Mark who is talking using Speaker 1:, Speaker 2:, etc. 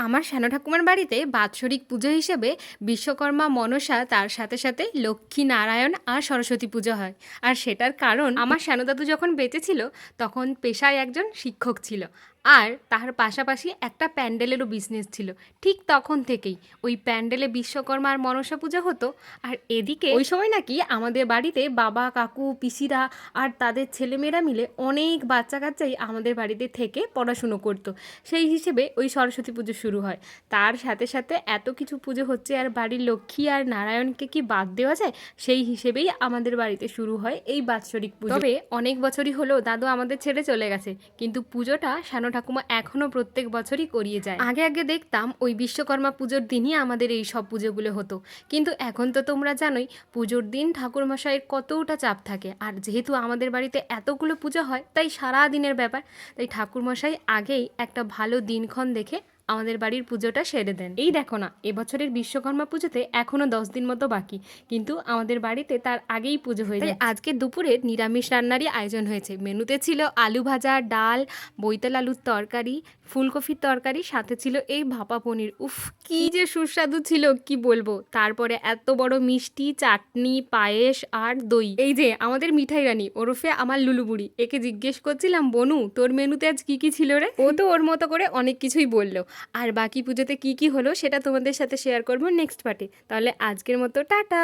Speaker 1: আমার শ্যানো ঠাকুমার বাড়িতে বাৎসরিক পুজো হিসেবে বিশ্বকর্মা মনসা তার সাথে সাথে লক্ষ্মী নারায়ণ আর সরস্বতী পুজো হয়। আর সেটার কারণ আমার শ্যানো দাদু যখন বেঁচে ছিল তখন পেশায় একজন শিক্ষক ছিল, আর তার পাশাপাশি একটা প্যান্ডেলেরও বিজনেস ছিল। ঠিক তখন থেকেই ওই প্যান্ডেলে বিশ্বকর্মা আর মনসা পুজো হতো। আর এদিকে ওই সময় নাকি আমাদের বাড়িতে বাবা কাকু পিসিরা আর তাদের ছেলেমেয়েরা মিলে অনেক বাচ্চা কাচ্চাই আমাদের বাড়িতে থেকে পড়াশুনো করতো। সেই হিসেবে ওই সরস্বতী পুজো শুরু হয়। তার সাথে সাথে এত কিছু পুজো হচ্ছে, আর বাড়ির লক্ষ্মী আর নারায়ণকে কি বাদ দেওয়া যায়? সেই হিসেবেই আমাদের বাড়িতে শুরু হয় এই বাৎসরিক পুজো। তবে অনেক বছরই হলো দাদু আমাদের ছেড়ে চলে গেছে, কিন্তু পুজোটা শ্যানো ঠাকুমা এখনো প্রত্যেক বছরই করিয়ে যায়। আগে আগে দেখতাম ওই বিশ্বকর্মা পুজোর দিনই আমাদের এই সব পুজোগুলো হতো, কিন্তু এখন তো তোমরা জানোই পুজোর দিন ঠাকুরমশাইয়ের কতটা চাপ থাকে। আর যেহেতু আমাদের বাড়িতে এতগুলো পুজো হয় তাই সারা দিনের ব্যাপার, তাই ঠাকুরমশাই আগেই একটা ভালো দিনক্ষণ দেখে আমাদের বাড়ির পুজোটা সেরে দেন। এই দেখো না, এবছরের বিশ্বকর্মা পুজোতে এখনো 10 দিন মতো বাকি, কিন্তু আমাদের বাড়িতে তার আগেই পুজো হয়ে যায়। আজকে দুপুরে নিরামিষ রান্নারই আয়োজন হয়েছে। মেনুতে ছিল আলু ভাজা, ডাল, বৈতাল আলুর তরকারি, ফুলকপির তরকারি, সাথে ছিল এই ভাপা পনির। উফ, কি যে সুস্বাদু ছিল কি বলবো। তারপরে এত বড় মিষ্টি, চাটনি, পায়েস আর দই। এই যে আমাদের মিঠাই রানী ওরফে আমার লুলুবুড়ি, একে জিজ্ঞেস করছিলাম, বনু তোর মেনুতে আজ কি কি ছিল রে? ও তো ওর মতো করে অনেক কিছুই বললো। আর বাকি পুজোতে কি কি হলো সেটা তোমাদের সাথে শেয়ার করবো নেক্সট পার্টে। তাহলে আজকের মতো টাটা।